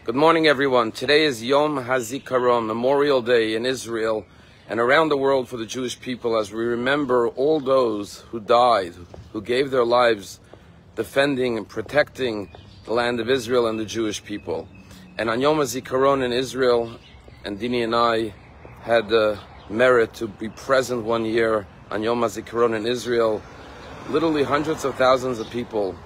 Good morning, everyone. Today is Yom HaZikaron, Memorial Day in Israel and around the world for the Jewish people, as we remember all those who died, who gave their lives defending and protecting the land of Israel and the Jewish people. And on Yom HaZikaron in Israel, and Dini and I had the merit to be present one year on Yom HaZikaron in Israel. Literally hundreds of thousands of people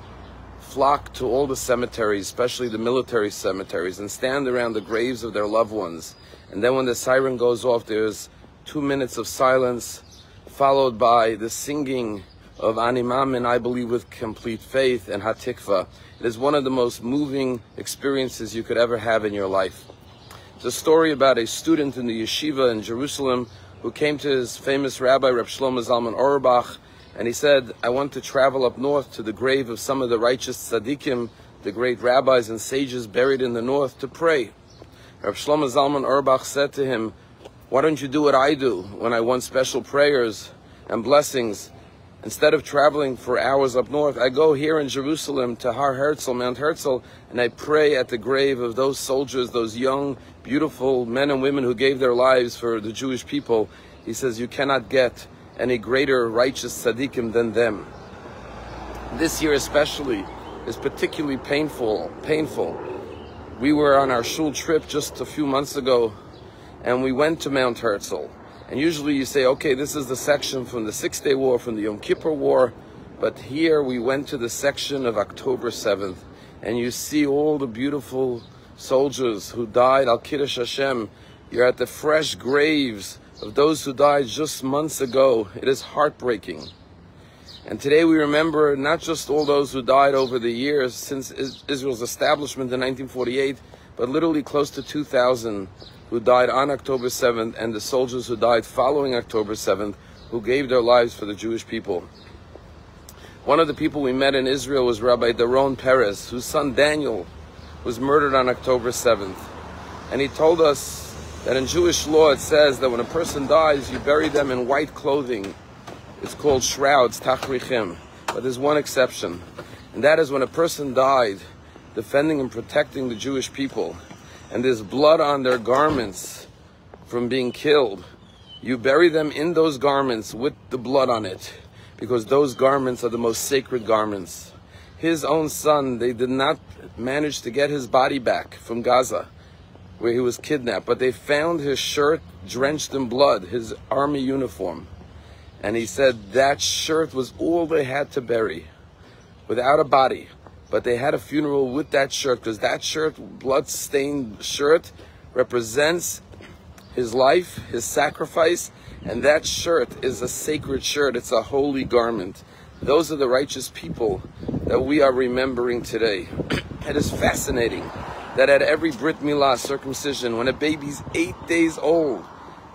flock to all the cemeteries, especially the military cemeteries, and stand around the graves of their loved ones. And then when the siren goes off, there's 2 minutes of silence, followed by the singing of Ani Mamin, I believe with complete faith, and Hatikva. It is one of the most moving experiences you could ever have in your life. It's a story about a student in the yeshiva in Jerusalem who came to his famous rabbi, Reb Shlomo Zalman Auerbach, and he said, I want to travel up north to the grave of some of the righteous tzaddikim, the great rabbis and sages buried in the north, to pray. Reb Shlomo Zalman Auerbach said to him, why don't you do what I do when I want special prayers and blessings? Instead of traveling for hours up north, I go here in Jerusalem to Har Herzl, Mount Herzl, and I pray at the grave of those soldiers, those young, beautiful men and women who gave their lives for the Jewish people. He says, you cannot get any greater righteous tzaddikim than them. This year especially is particularly painful. We were on our shul trip just a few months ago, and we went to Mount Herzl. And usually you say, okay, this is the section from the 6-Day War, from the Yom Kippur War, but here we went to the section of October 7th, and you see all the beautiful soldiers who died, Al Kiddush Hashem. You're at the fresh graves of those who died just months ago. It is heartbreaking. And today we remember not just all those who died over the years since Israel's establishment in 1948, but literally close to 2,000 who died on October 7th, and the soldiers who died following October 7th, who gave their lives for the Jewish people. One of the people we met in Israel was Rabbi Daron Perez, whose son Daniel was murdered on October 7th. And he told us that in Jewish law it says that when a person dies, you bury them in white clothing. It's called shrouds, tachrichim. But there's one exception, and that is when a person died defending and protecting the Jewish people, and there's blood on their garments from being killed, you bury them in those garments with the blood on it, because those garments are the most sacred garments. His own son, they did not manage to get his body back from Gaza, where he was kidnapped, but they found his shirt drenched in blood, his army uniform. And he said that shirt was all they had to bury, without a body. But they had a funeral with that shirt, because that shirt, blood-stained shirt, represents his life, his sacrifice, and that shirt is a sacred shirt. It's a holy garment. Those are the righteous people that we are remembering today. It is fascinating that at every Brit Milah, circumcision, when a baby's 8 days old,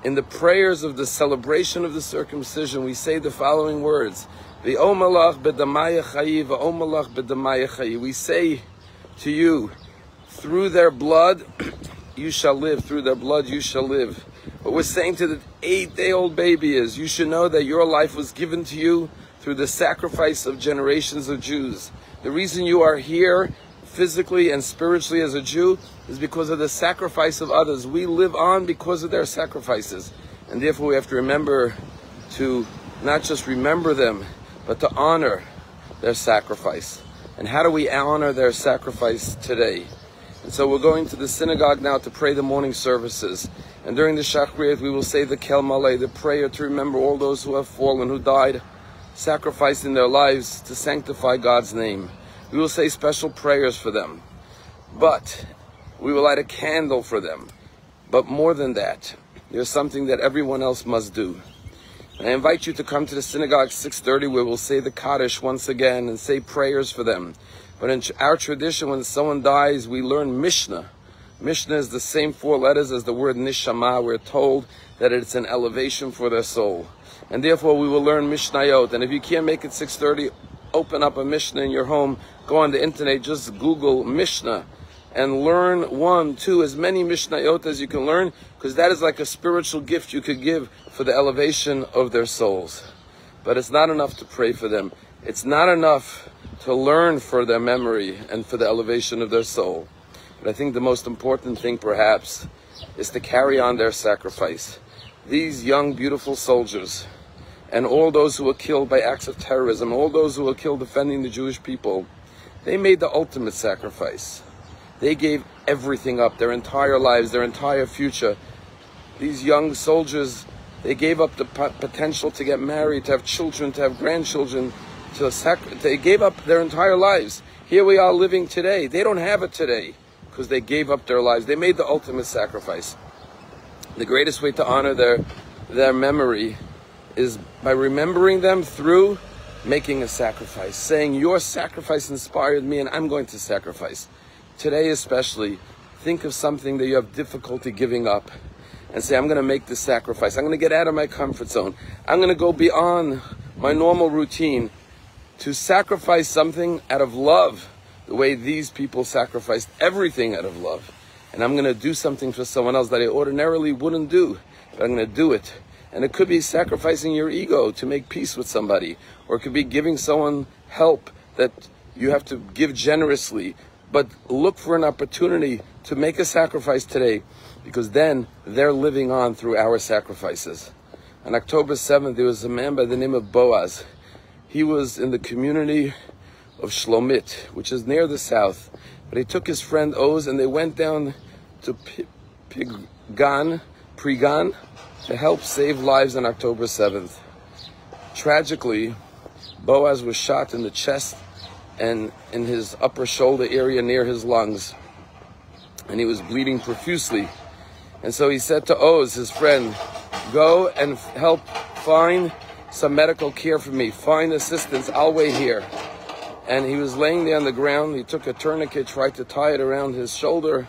in the prayers of the celebration of the circumcision, we say the following words: V'omalach b'damaya chayi, v'omalach b'damaya chayi. We say to you, through their blood you shall live, through their blood you shall live. What we're saying to the 8-day-old baby is, you should know that your life was given to you through the sacrifice of generations of Jews. The reason you are here physically and spiritually as a Jew is because of the sacrifice of others. We live on because of their sacrifices, and therefore we have to remember to not just remember them, but to honor their sacrifice. And how do we honor their sacrifice today? And so we're going to the synagogue now to pray the morning services, and during the Shachriyat we will say the Kel Malay, the prayer to remember all those who have fallen, who died sacrificing their lives to sanctify God's name. We will say special prayers for them, but we will light a candle for them. But more than that, there's something that everyone else must do. And I invite you to come to the synagogue 6:30, where we'll say the Kaddish once again and say prayers for them. But in our tradition, when someone dies, we learn Mishnah. Mishnah is the same 4 letters as the word Nishama. We're told that it's an elevation for their soul. And therefore we will learn Mishnayot. And if you can't make it 6:30, open up a Mishnah in your home, go on the internet, just Google Mishnah, and learn 1, 2, as many Mishnayot as you can learn, because that is like a spiritual gift you could give for the elevation of their souls. But it's not enough to pray for them. It's not enough to learn for their memory and for the elevation of their soul. But I think the most important thing, perhaps, is to carry on their sacrifice. These young, beautiful soldiers, and all those who were killed by acts of terrorism, all those who were killed defending the Jewish people, they made the ultimate sacrifice. They gave everything up, their entire lives, their entire future. These young soldiers, they gave up the potential to get married, to have children, to have grandchildren. They gave up their entire lives. Here we are living today. They don't have it today because they gave up their lives. They made the ultimate sacrifice. The greatest way to honor their memory is by remembering them through making a sacrifice, saying, your sacrifice inspired me and I'm going to sacrifice. Today especially, think of something that you have difficulty giving up and say, I'm going to make this sacrifice. I'm going to get out of my comfort zone. I'm going to go beyond my normal routine to sacrifice something out of love, the way these people sacrificed everything out of love. And I'm going to do something for someone else that I ordinarily wouldn't do, but I'm going to do it. And it could be sacrificing your ego to make peace with somebody, or it could be giving someone help that you have to give generously. But look for an opportunity to make a sacrifice today, because then they're living on through our sacrifices. On October 7th, there was a man by the name of Boaz. He was in the community of Shlomit, which is near the south. But he took his friend Oz and they went down to Prigan to help save lives on October 7th. Tragically, Boaz was shot in the chest and in his upper shoulder area near his lungs. And he was bleeding profusely. And so he said to Oz, his friend, go and help find some medical care for me. Find assistance. I'll wait here. And he was laying there on the ground. He took a tourniquet, tried to tie it around his shoulder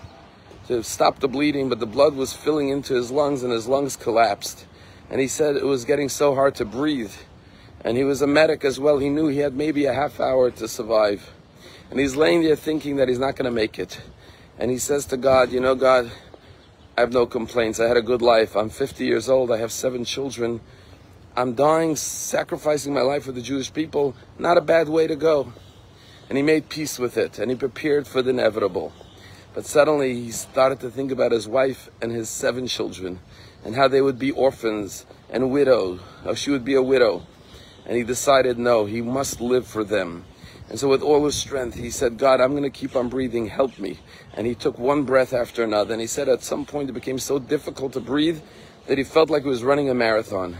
to stop the bleeding, but the blood was filling into his lungs and his lungs collapsed. And he said it was getting so hard to breathe. And he was a medic as well. He knew he had maybe a half hour to survive. And he's laying there thinking that he's not going to make it. And he says to God, you know, God, I have no complaints. I had a good life. I'm 50 years old. I have 7 children. I'm dying, sacrificing my life for the Jewish people. Not a bad way to go. And he made peace with it, and he prepared for the inevitable. But suddenly he started to think about his wife and his 7 children, and how they would be orphans and widowed, or she would be a widow. And he decided, no, he must live for them. And so with all his strength, he said, God, I'm going to keep on breathing, help me. And he took one breath after another, and he said at some point it became so difficult to breathe that he felt like he was running a marathon.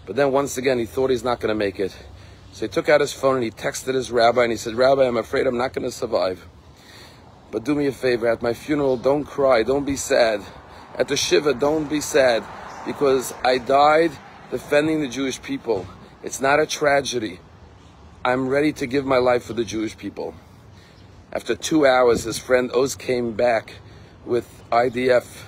But then once again, he thought he's not going to make it. So he took out his phone and he texted his rabbi and he said, Rabbi, I'm afraid I'm not going to survive. But do me a favor, at my funeral, don't cry, don't be sad. At the Shiva, don't be sad, because I died defending the Jewish people. It's not a tragedy. I'm ready to give my life for the Jewish people. After 2 hours, his friend Oz came back with IDF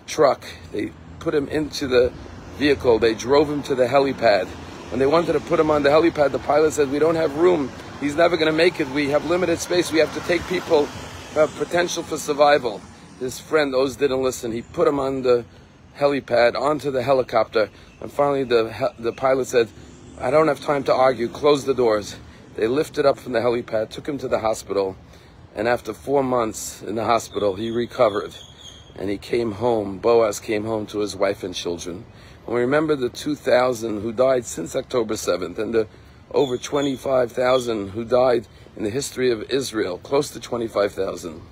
truck. They put him into the vehicle. They drove him to the helipad. When they wanted to put him on the helipad, the pilot said, we don't have room. He's never going to make it. We have limited space. We have to take people who have potential for survival. His friend Oz didn't listen. He put him on the helipad, onto the helicopter. And finally, the pilot said, I don't have time to argue. Close the doors. They lifted up from the helipad, took him to the hospital. And after 4 months in the hospital, he recovered. And he came home. Boaz came home to his wife and children. And we remember the 2,000 who died since October 7th, and the over 25,000 who died in the history of Israel, close to 25,000.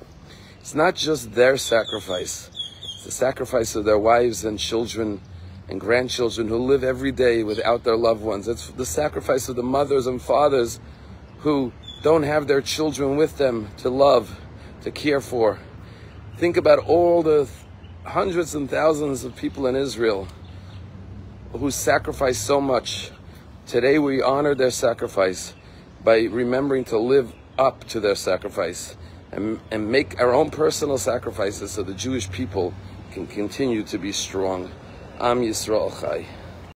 It's not just their sacrifice. It's the sacrifice of their wives and children and grandchildren who live every day without their loved ones. It's the sacrifice of the mothers and fathers who don't have their children with them to love, to care for. Think about all the hundreds and thousands of people in Israel who sacrificed so much. Today we honor their sacrifice by remembering to live up to their sacrifice and make our own personal sacrifices so the Jewish people can continue to be strong. Am Yisrael Chai.